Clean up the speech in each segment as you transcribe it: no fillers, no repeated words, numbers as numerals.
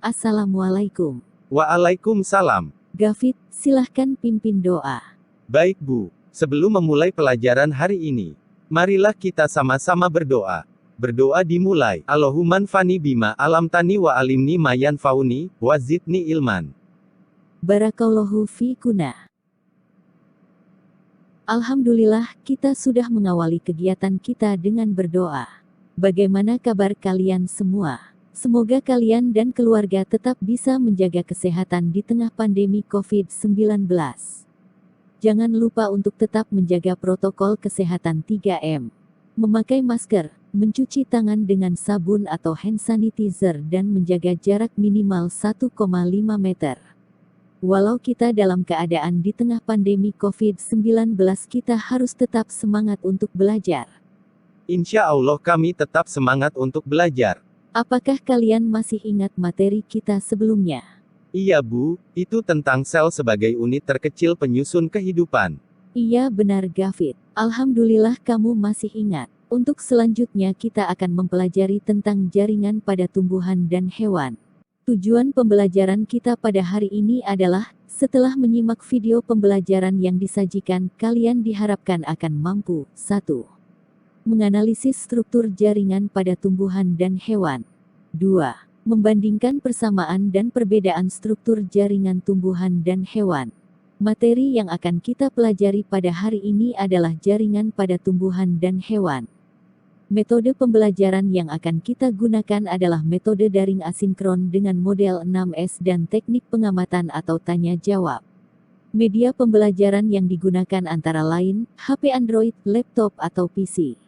Assalamualaikum. Waalaikumsalam. Gafit, silahkan pimpin doa. Baik Bu, sebelum memulai pelajaran hari ini, marilah kita sama-sama berdoa. Berdoa dimulai. Allahumman fani bima alamtani wa alimni mayan fauni, wa zidni ilman. Barakallahu fikuna. Alhamdulillah, kita sudah mengawali kegiatan kita dengan berdoa. Bagaimana kabar kalian semua? Semoga kalian dan keluarga tetap bisa menjaga kesehatan di tengah pandemi COVID-19. Jangan lupa untuk tetap menjaga protokol kesehatan 3M. Memakai masker, mencuci tangan dengan sabun atau hand sanitizer dan menjaga jarak minimal 1,5 meter. Walau kita dalam keadaan di tengah pandemi COVID-19, kita harus tetap semangat untuk belajar. Insya Allah kami tetap semangat untuk belajar. Apakah kalian masih ingat materi kita sebelumnya? Iya Bu, itu tentang sel sebagai unit terkecil penyusun kehidupan. Iya benar Gafit. Alhamdulillah kamu masih ingat. Untuk selanjutnya kita akan mempelajari tentang jaringan pada tumbuhan dan hewan. Tujuan pembelajaran kita pada hari ini adalah, setelah menyimak video pembelajaran yang disajikan, kalian diharapkan akan mampu 1. Menganalisis struktur jaringan pada tumbuhan dan hewan. 2. Membandingkan persamaan dan perbedaan struktur jaringan tumbuhan dan hewan. Materi yang akan kita pelajari pada hari ini adalah jaringan pada tumbuhan dan hewan. Metode pembelajaran yang akan kita gunakan adalah metode daring asinkron dengan model 6S dan teknik pengamatan atau tanya jawab. Media pembelajaran yang digunakan antara lain, HP Android, laptop atau PC.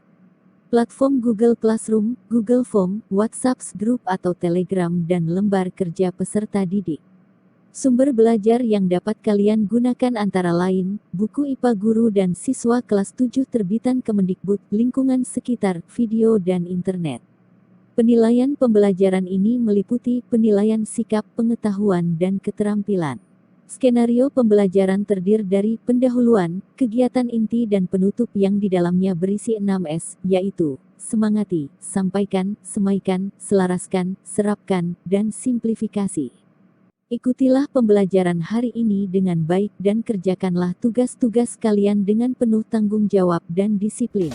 Platform Google Classroom, Google Form, WhatsApp Group atau Telegram dan lembar kerja peserta didik. Sumber belajar yang dapat kalian gunakan antara lain, buku IPA Guru dan Siswa kelas 7 terbitan Kemendikbud, lingkungan sekitar, video dan internet. Penilaian pembelajaran ini meliputi penilaian sikap, pengetahuan dan keterampilan. Skenario pembelajaran terdiri dari pendahuluan, kegiatan inti dan penutup yang di dalamnya berisi 6S, yaitu semangati, sampaikan, semaikan, selaraskan, serapkan, dan simplifikasi. Ikutilah pembelajaran hari ini dengan baik dan kerjakanlah tugas-tugas kalian dengan penuh tanggung jawab dan disiplin.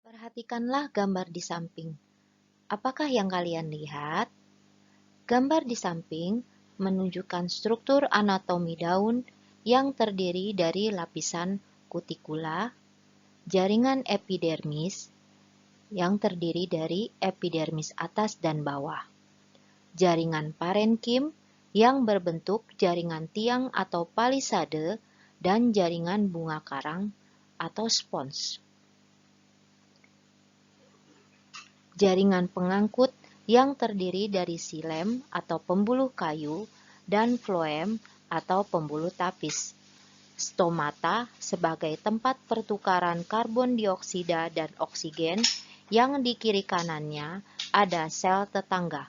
Perhatikanlah gambar di samping. Apakah yang kalian lihat? Gambar di samping menunjukkan struktur anatomi daun yang terdiri dari lapisan kutikula, jaringan epidermis yang terdiri dari epidermis atas dan bawah, jaringan parenkim yang berbentuk jaringan tiang atau palisade, dan jaringan bunga karang atau spons. Jaringan pengangkut yang terdiri dari silem atau pembuluh kayu dan floem atau pembuluh tapis. Stomata sebagai tempat pertukaran karbon dioksida dan oksigen yang di kiri kanannya ada sel tetangga.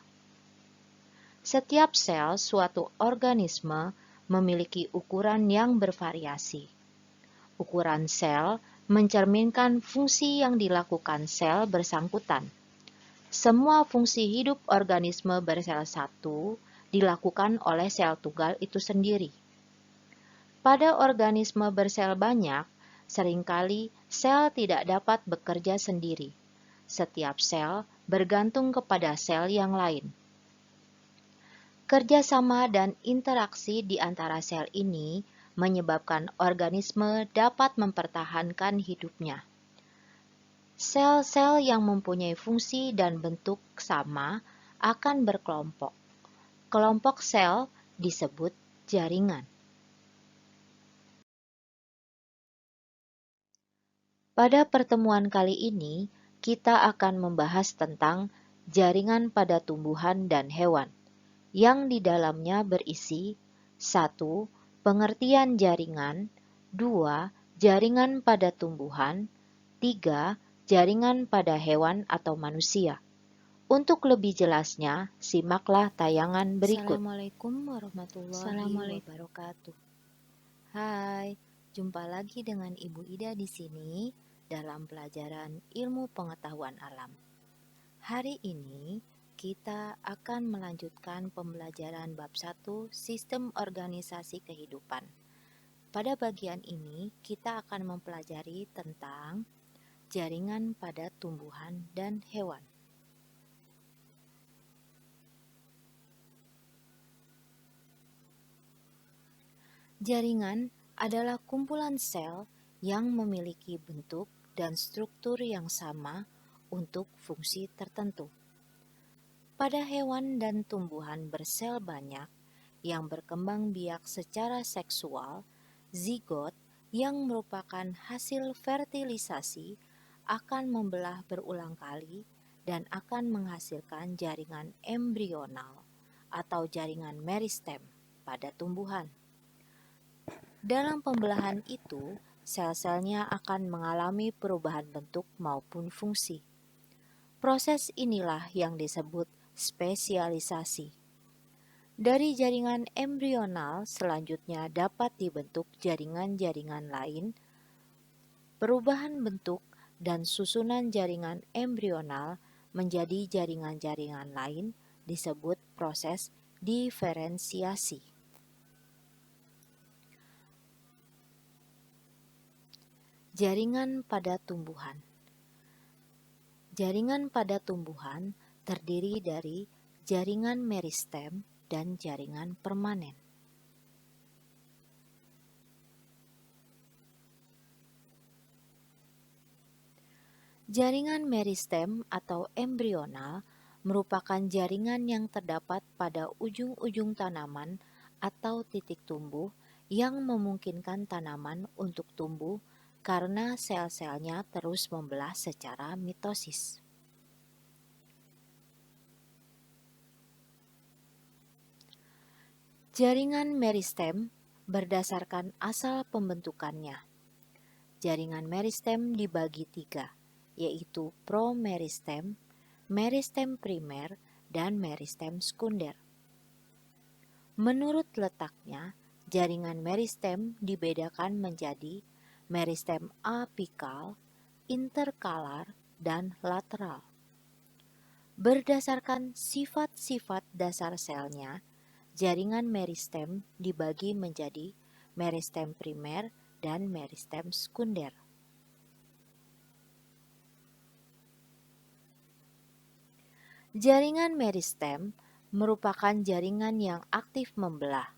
Setiap sel suatu organisme memiliki ukuran yang bervariasi. Ukuran sel mencerminkan fungsi yang dilakukan sel bersangkutan. Semua fungsi hidup organisme bersel satu dilakukan oleh sel tunggal itu sendiri. Pada organisme bersel banyak, seringkali sel tidak dapat bekerja sendiri. Setiap sel bergantung kepada sel yang lain. Kerjasama dan interaksi di antara sel ini menyebabkan organisme dapat mempertahankan hidupnya. Sel-sel yang mempunyai fungsi dan bentuk sama akan berkelompok. Kelompok sel disebut jaringan. Pada pertemuan kali ini, kita akan membahas tentang jaringan pada tumbuhan dan hewan, yang di dalamnya berisi 1. Pengertian jaringan, 2. Jaringan pada tumbuhan, 3. Jaringan pada hewan atau manusia. Untuk lebih jelasnya, simaklah tayangan berikut. Assalamualaikum warahmatullahi wabarakatuh. Hai, jumpa lagi dengan Ibu Ida di sini. dalam pelajaran ilmu pengetahuan alam. Hari ini kita akan melanjutkan pembelajaran bab 1 Sistem Organisasi Kehidupan. Pada bagian ini kita akan mempelajari tentang jaringan pada tumbuhan dan hewan. Jaringan adalah kumpulan sel yang memiliki bentuk dan struktur yang sama untuk fungsi tertentu. Pada hewan dan tumbuhan bersel banyak yang berkembang biak secara seksual, zigot yang merupakan hasil fertilisasi akan membelah berulang kali dan akan menghasilkan jaringan embrional atau jaringan meristem pada tumbuhan. Dalam pembelahan itu, sel-selnya akan mengalami perubahan bentuk maupun fungsi. Proses inilah yang disebut spesialisasi. Dari jaringan embrional selanjutnya dapat dibentuk jaringan-jaringan lain. Perubahan bentuk dan susunan jaringan embrional menjadi jaringan-jaringan lain disebut proses diferensiasi. Jaringan pada tumbuhan. Jaringan pada tumbuhan terdiri dari jaringan meristem dan jaringan permanen. Jaringan meristem atau embrional merupakan jaringan yang terdapat pada ujung-ujung tanaman atau titik tumbuh yang memungkinkan tanaman untuk tumbuh karena sel-selnya terus membelah secara mitosis. Jaringan meristem berdasarkan asal pembentukannya. Jaringan meristem dibagi 3, yaitu promeristem, meristem primer, dan meristem sekunder. Menurut letaknya, jaringan meristem dibedakan menjadi meristem apikal, interkalar, dan lateral. Berdasarkan sifat-sifat dasar selnya, jaringan meristem dibagi menjadi meristem primer dan meristem sekunder. Jaringan meristem merupakan jaringan yang aktif membelah.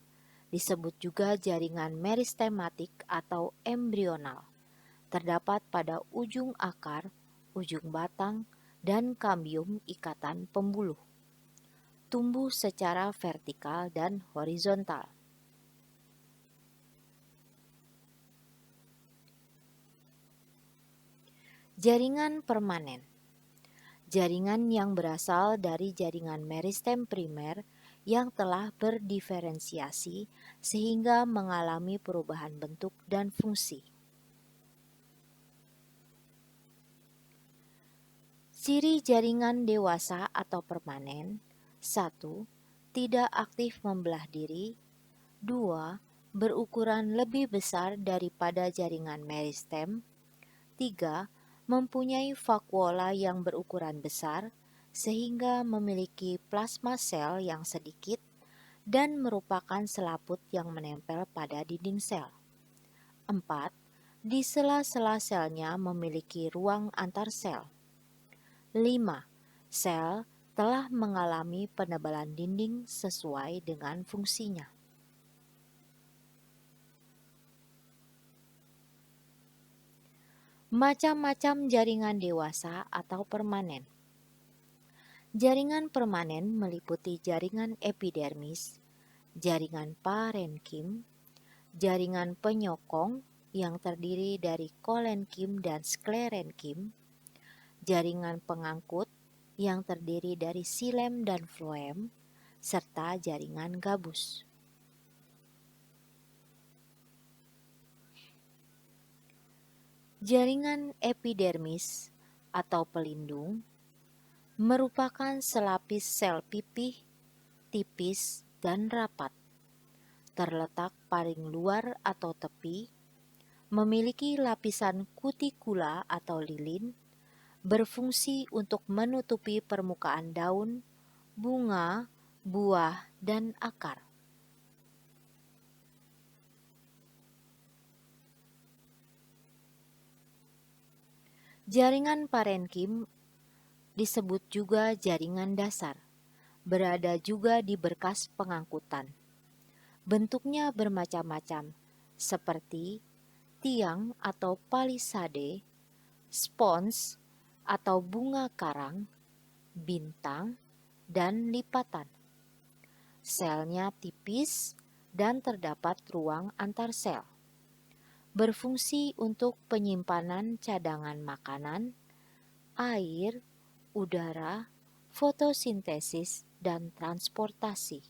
Disebut juga jaringan meristematik atau embrional. Terdapat pada ujung akar, ujung batang, dan kambium ikatan pembuluh. Tumbuh secara vertikal dan horizontal. Jaringan permanen. Jaringan yang berasal dari jaringan meristem primer yang telah berdiferensiasi sehingga mengalami perubahan bentuk dan fungsi. Ciri jaringan dewasa atau permanen: 1. Tidak aktif membelah diri. 2. Berukuran lebih besar daripada jaringan meristem. 3. Mempunyai vakuola yang berukuran besar sehingga memiliki plasma sel yang sedikit dan merupakan selaput yang menempel pada dinding sel. 4. Di sela-sela selnya memiliki ruang antar sel. 5. Sel telah mengalami penebalan dinding sesuai dengan fungsinya. Macam-macam jaringan dewasa atau permanen. Jaringan permanen meliputi jaringan epidermis, jaringan parenkim, jaringan penyokong yang terdiri dari kolenkim dan sklerenkim, jaringan pengangkut yang terdiri dari silem dan floem, serta jaringan gabus. Jaringan epidermis atau pelindung merupakan selapis sel pipih, tipis dan rapat, terletak paling luar atau tepi, memiliki lapisan kutikula atau lilin, berfungsi untuk menutupi permukaan daun, bunga, buah, dan akar. Jaringan parenkim disebut juga jaringan dasar, berada juga di berkas pengangkutan. Bentuknya bermacam-macam, seperti tiang atau palisade, spons atau bunga karang, bintang, dan lipatan. Selnya tipis dan terdapat ruang antar sel. Berfungsi untuk penyimpanan cadangan makanan, air, udara, fotosintesis, dan transportasi.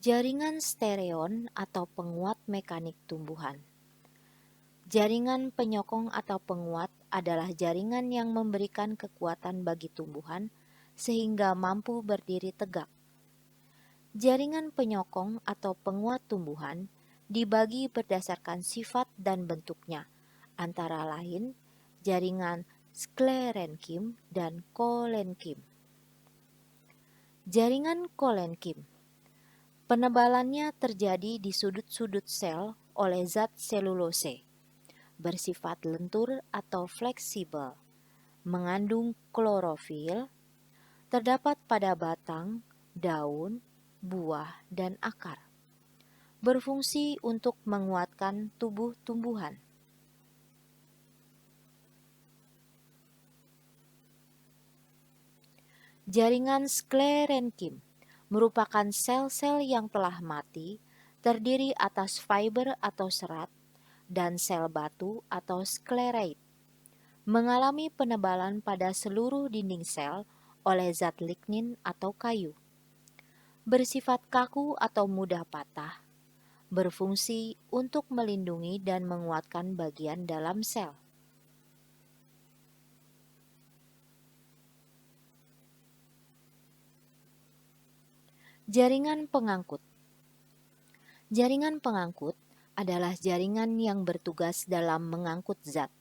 Jaringan stereon atau penguat mekanik tumbuhan. Jaringan penyokong atau penguat adalah jaringan yang memberikan kekuatan bagi tumbuhan sehingga mampu berdiri tegak. Jaringan penyokong atau penguat tumbuhan dibagi berdasarkan sifat dan bentuknya, antara lain jaringan sklerenkim dan kolenkim. Jaringan kolenkim, penebalannya terjadi di sudut-sudut sel oleh zat selulose, bersifat lentur atau fleksibel, mengandung klorofil, terdapat pada batang, daun, buah, dan akar. Berfungsi untuk menguatkan tubuh tumbuhan. Jaringan sklerenkim merupakan sel-sel yang telah mati, terdiri atas fiber atau serat, dan sel batu atau sklerait. Mengalami penebalan pada seluruh dinding sel oleh zat lignin atau kayu. Bersifat kaku atau mudah patah, berfungsi untuk melindungi dan menguatkan bagian dalam sel. Jaringan pengangkut. Jaringan pengangkut adalah jaringan yang bertugas dalam mengangkut zat.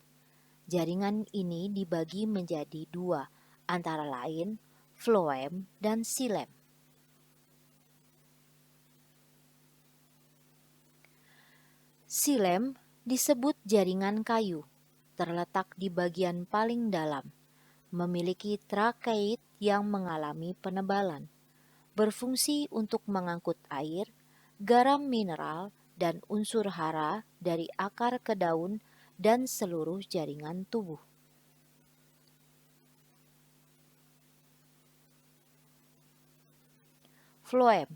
Jaringan ini dibagi menjadi dua, antara lain floem dan xilem. Xilem disebut jaringan kayu, terletak di bagian paling dalam, memiliki trakeit yang mengalami penebalan, berfungsi untuk mengangkut air, garam mineral, dan unsur hara dari akar ke daun dan seluruh jaringan tubuh. Floem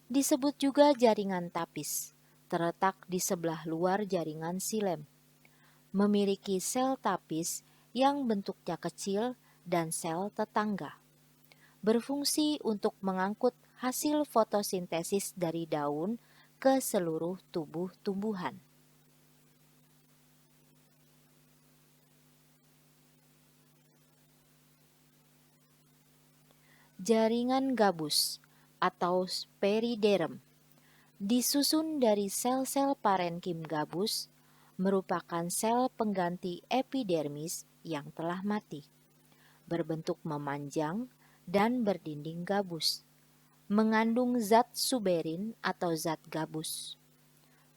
disebut juga jaringan tapis, terletak di sebelah luar jaringan xilem. Memiliki sel tapis yang bentuknya kecil dan sel tetangga. Berfungsi untuk mengangkut hasil fotosintesis dari daun ke seluruh tubuh tumbuhan. Jaringan gabus atau periderm disusun dari sel-sel parenkim gabus, merupakan sel pengganti epidermis yang telah mati, berbentuk memanjang dan berdinding gabus, mengandung zat suberin atau zat gabus,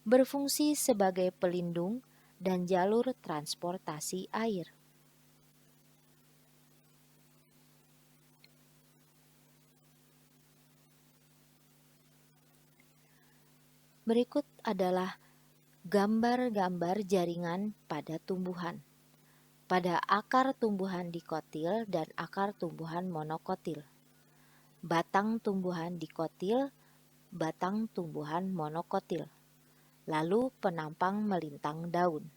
berfungsi sebagai pelindung dan jalur transportasi air. Berikut adalah gambar-gambar jaringan pada tumbuhan. Pada akar tumbuhan dikotil dan akar tumbuhan monokotil. Batang tumbuhan dikotil, batang tumbuhan monokotil. Lalu penampang melintang daun.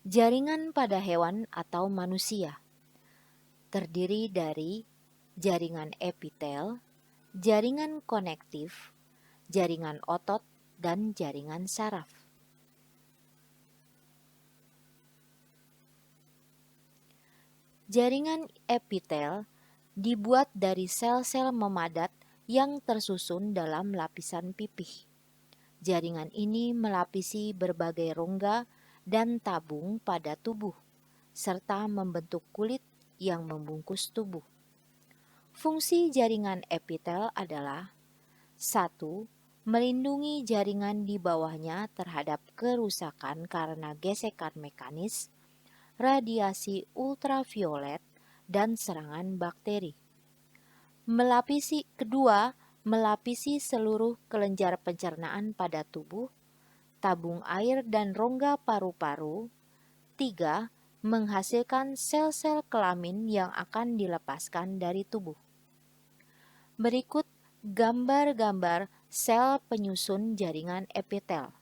Jaringan pada hewan atau manusia terdiri dari jaringan epitel, jaringan konektif, jaringan otot, dan jaringan saraf. Jaringan epitel dibuat dari sel-sel memadat yang tersusun dalam lapisan pipih. Jaringan ini melapisi berbagai rongga dan tabung pada tubuh, serta membentuk kulit yang membungkus tubuh. Fungsi jaringan epitel adalah 1. Melindungi jaringan di bawahnya terhadap kerusakan karena gesekan mekanis, radiasi ultraviolet, dan serangan bakteri. Kedua, melapisi seluruh kelenjar pencernaan pada tubuh, tabung air dan rongga paru-paru. 3. Menghasilkan sel-sel kelamin yang akan dilepaskan dari tubuh. Berikut gambar-gambar sel penyusun jaringan epitel.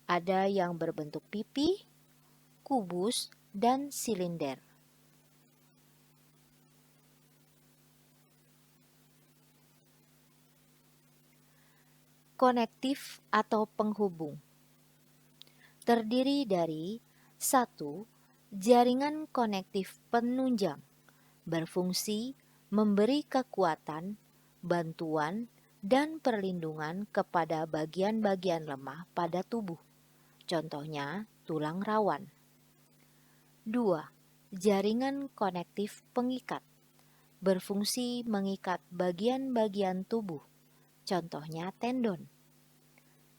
Ada yang berbentuk pipi, kubus, dan silinder. Konektif atau penghubung terdiri dari 1. Jaringan konektif penunjang berfungsi memberi kekuatan, bantuan, dan perlindungan kepada bagian-bagian lemah pada tubuh. Contohnya, tulang rawan. 2. Jaringan konektif pengikat berfungsi mengikat bagian-bagian tubuh. Contohnya tendon.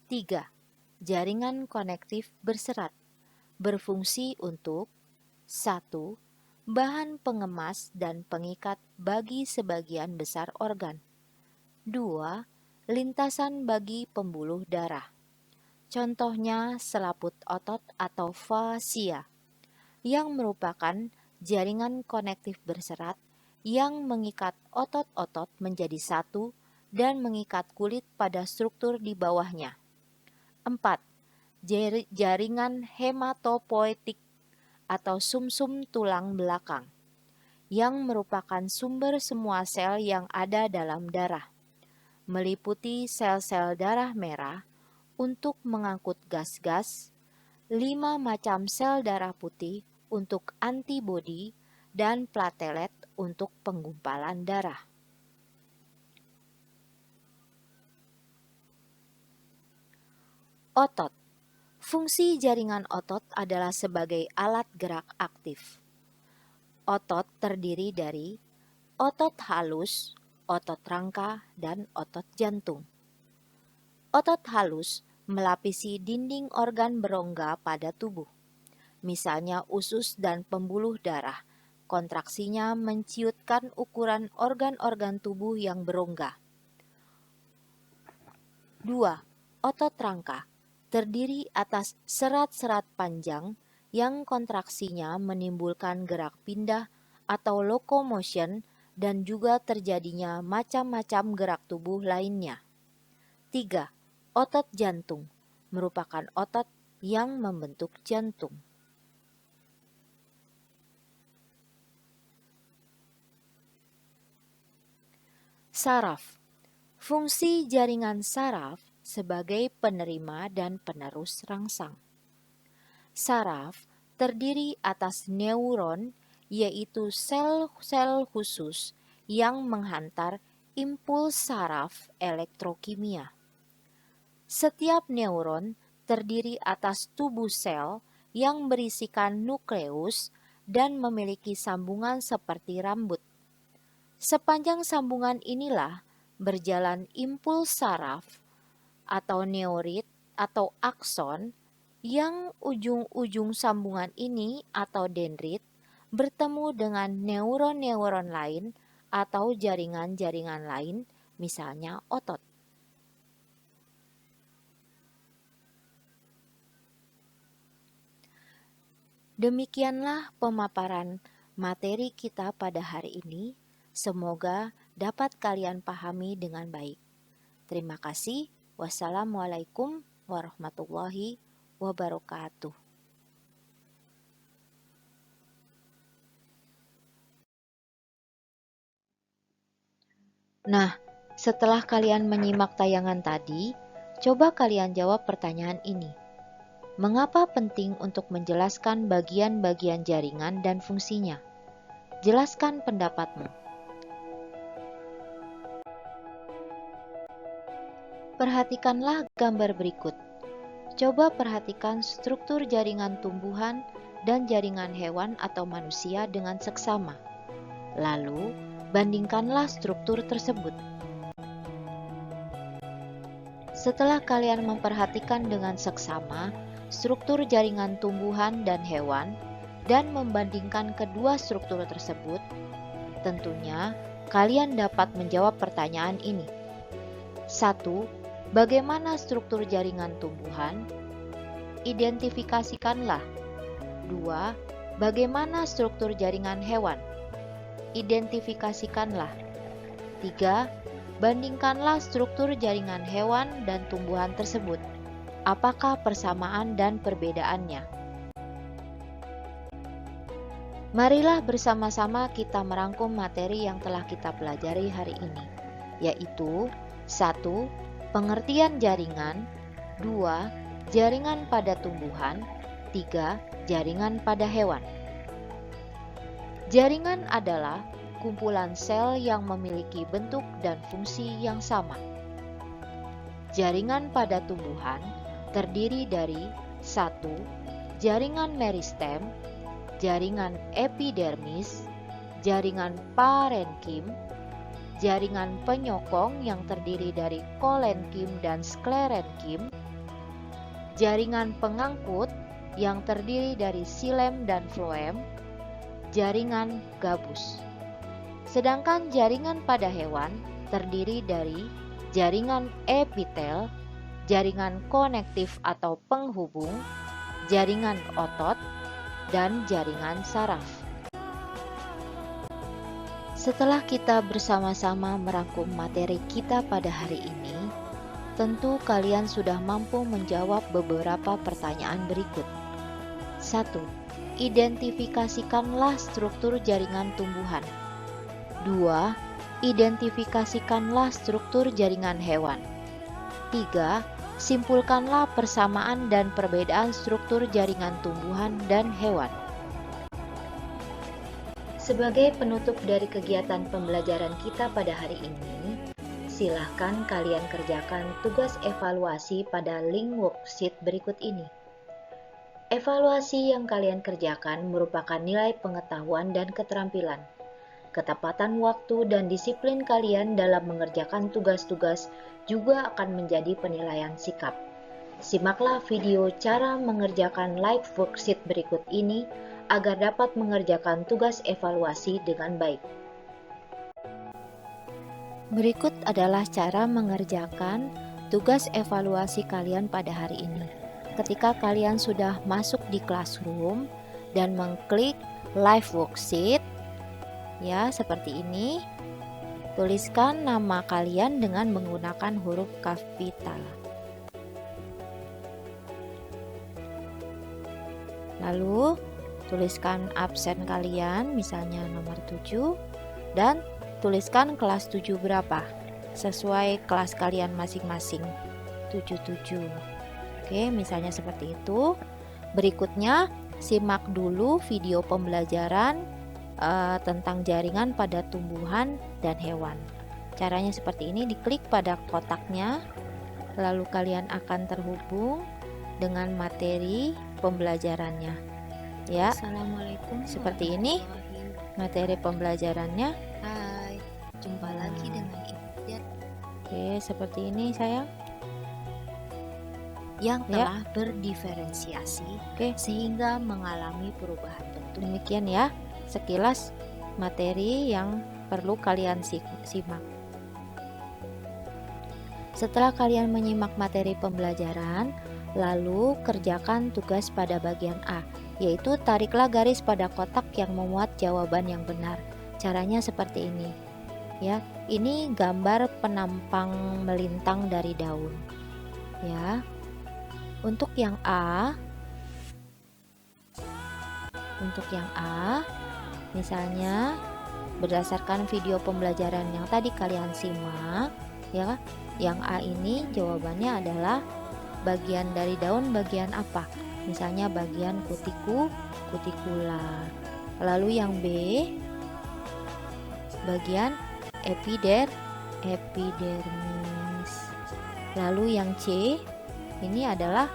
3. Jaringan konektif berserat berfungsi untuk 1. Bahan pengemas dan pengikat bagi sebagian besar organ. 2. Lintasan bagi pembuluh darah. Contohnya selaput otot atau fascia, yang merupakan jaringan konektif berserat yang mengikat otot-otot menjadi satu dan mengikat kulit pada struktur di bawahnya. 4. Jaringan hematopoietik atau sumsum tulang belakang, yang merupakan sumber semua sel yang ada dalam darah, meliputi sel-sel darah merah untuk mengangkut gas-gas, 5 macam sel darah putih untuk antibodi, dan platelet untuk penggumpalan darah. Otot. Fungsi jaringan otot adalah sebagai alat gerak aktif. Otot terdiri dari otot halus, otot rangka, dan otot jantung. Otot halus melapisi dinding organ berongga pada tubuh, misalnya usus dan pembuluh darah. Kontraksinya menciutkan ukuran organ-organ tubuh yang berongga. 2. Otot rangka terdiri atas serat-serat panjang yang kontraksinya menimbulkan gerak pindah atau locomotion dan juga terjadinya macam-macam gerak tubuh lainnya. 3. Otot jantung merupakan otot yang membentuk jantung. Saraf. Fungsi jaringan saraf sebagai penerima dan penerus rangsang. Saraf terdiri atas neuron, yaitu sel-sel khusus yang menghantar impuls saraf elektrokimia. Setiap neuron terdiri atas tubuh sel yang berisikan nukleus dan memiliki sambungan seperti rambut. Sepanjang sambungan inilah berjalan impuls saraf atau neurit atau akson, yang ujung-ujung sambungan ini atau dendrit bertemu dengan neuron-neuron lain atau jaringan-jaringan lain, misalnya otot. Demikianlah pemaparan materi kita pada hari ini. Semoga dapat kalian pahami dengan baik. Terima kasih. Wassalamualaikum warahmatullahi wabarakatuh. Nah, setelah kalian menyimak tayangan tadi, coba kalian jawab pertanyaan ini. Mengapa penting untuk menjelaskan bagian-bagian jaringan dan fungsinya? Jelaskan pendapatmu. Perhatikanlah gambar berikut. Coba perhatikan struktur jaringan tumbuhan dan jaringan hewan atau manusia dengan seksama. Lalu, bandingkanlah struktur tersebut. Setelah kalian memperhatikan dengan seksama struktur jaringan tumbuhan dan hewan dan membandingkan kedua struktur tersebut, tentunya kalian dapat menjawab pertanyaan ini. 1. Bagaimana struktur jaringan tumbuhan? Identifikasikanlah. 2. Bagaimana struktur jaringan hewan? Identifikasikanlah. 3. Bandingkanlah struktur jaringan hewan dan tumbuhan tersebut. Apakah persamaan dan perbedaannya? Marilah bersama-sama kita merangkum materi yang telah kita pelajari hari ini, yaitu 1. Pengertian jaringan, 2. Jaringan pada tumbuhan, 3. Jaringan pada hewan. Jaringan adalah kumpulan sel yang memiliki bentuk dan fungsi yang sama. Jaringan pada tumbuhan terdiri dari 1. Jaringan meristem, jaringan epidermis, jaringan parenkim, jaringan penyokong yang terdiri dari kolenkim dan sklerenkim, jaringan pengangkut yang terdiri dari silem dan floem, jaringan gabus. Sedangkan jaringan pada hewan terdiri dari jaringan epitel, jaringan konektif atau penghubung, jaringan otot, dan jaringan saraf. Setelah kita bersama-sama merangkum materi kita pada hari ini, tentu kalian sudah mampu menjawab beberapa pertanyaan berikut. 1. Identifikasikanlah struktur jaringan tumbuhan. 2. Identifikasikanlah struktur jaringan hewan. 3. Simpulkanlah persamaan dan perbedaan struktur jaringan tumbuhan dan hewan. Sebagai penutup dari kegiatan pembelajaran kita pada hari ini, silahkan kalian kerjakan tugas evaluasi pada link worksheet berikut ini. Evaluasi yang kalian kerjakan merupakan nilai pengetahuan dan keterampilan. Ketepatan waktu dan disiplin kalian dalam mengerjakan tugas-tugas juga akan menjadi penilaian sikap. Simaklah video cara mengerjakan live worksheet berikut ini agar dapat mengerjakan tugas evaluasi dengan baik. Berikut adalah cara mengerjakan tugas evaluasi kalian pada hari ini. Ketika kalian sudah masuk di classroom dan mengklik live worksheet, ya, seperti ini. Tuliskan nama kalian dengan menggunakan huruf kapital. Lalu, tuliskan absen kalian, misalnya nomor 7, dan tuliskan kelas 7 berapa, sesuai kelas kalian masing-masing, 77. Oke, misalnya seperti itu. Berikutnya, simak dulu video pembelajaran tentang jaringan pada tumbuhan dan hewan. Caranya seperti ini, diklik pada kotaknya, lalu kalian akan terhubung dengan materi pembelajarannya. Ya, Assalamualaikum. seperti ini materi pembelajarannya. Hai, jumpa lagi dengan Ibu Diat Oke, seperti ini sayang. yang Ya. telah berdiferensiasi Oke, sehingga mengalami perubahan bentuk. demikian ya sekilas materi yang perlu kalian simak. Setelah kalian menyimak materi pembelajaran, lalu kerjakan tugas pada bagian A, yaitu tariklah garis pada kotak yang memuat jawaban yang benar. Caranya seperti ini. Ya, ini gambar penampang melintang dari daun. Ya. Untuk yang A, misalnya berdasarkan video pembelajaran yang tadi kalian simak, ya, yang A ini jawabannya adalah bagian dari daun bagian apa? Misalnya bagian kutikula. Lalu yang B, bagian epidermis. Lalu yang C ini adalah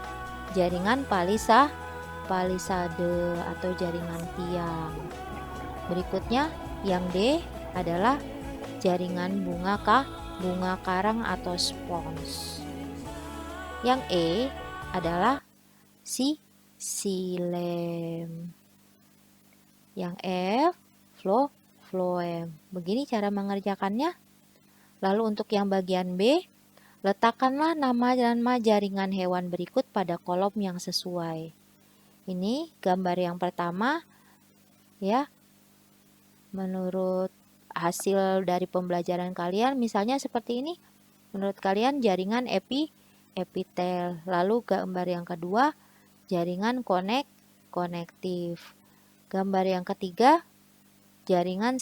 jaringan palisade atau jaringan tiang. Berikutnya yang D adalah jaringan bunga karang atau spons. Yang E adalah xilem. Yang F floem. Begini cara mengerjakannya. Lalu untuk yang bagian B, letakkanlah nama-nama jaringan hewan berikut pada kolom yang sesuai. Ini gambar yang pertama ya. Menurut hasil dari pembelajaran kalian misalnya seperti ini. Menurut kalian jaringan epitel. Lalu gambar yang kedua jaringan konektif. Gambar yang ketiga jaringan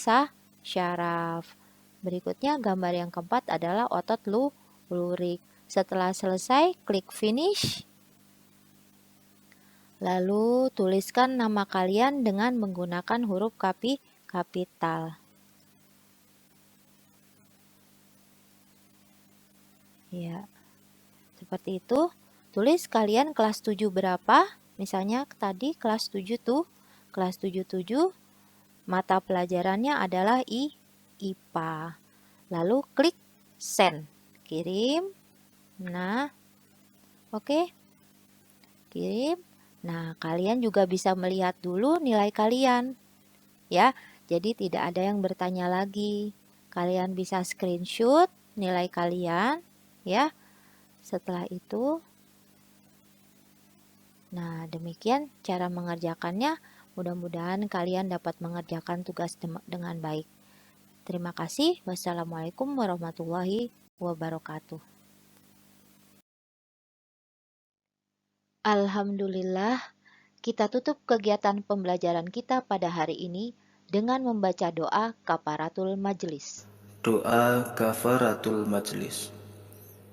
syaraf. Berikutnya gambar yang keempat adalah otot lurik. Setelah selesai, klik finish. Lalu tuliskan nama kalian dengan menggunakan huruf kapital. Ya, seperti itu. Tulis kalian kelas 7 berapa? Misalnya tadi kelas 7 tuh, kelas 77 mata pelajarannya adalah IPA. Lalu klik send, kirim. Nah, oke. Kirim. Nah, kalian juga bisa melihat dulu nilai kalian. Ya, jadi tidak ada yang bertanya lagi. Kalian bisa screenshot nilai kalian, ya. Setelah itu, nah demikian cara mengerjakannya. Mudah-mudahan kalian dapat mengerjakan tugas dengan baik. Terima kasih. Wassalamualaikum warahmatullahi wabarakatuh. Alhamdulillah, kita tutup kegiatan pembelajaran kita pada hari ini dengan membaca doa kafaratul majlis. Doa kafaratul majlis.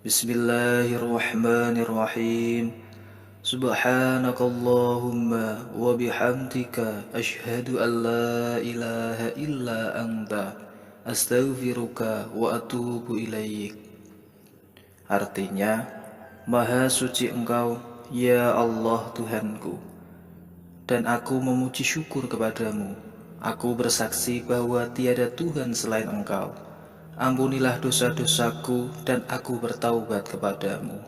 Bismillahirrahmanirrahim. Subhanakallahumma wa bihamdika asyhadu an la ilaha illa anta astaghfiruka wa atubu ilaik. Artinya, Maha suci Engkau, ya Allah Tuhanku, dan aku memuji syukur kepadamu. Aku bersaksi bahwa tiada Tuhan selain Engkau. Ampunilah dosa-dosaku dan aku bertaubat kepadamu.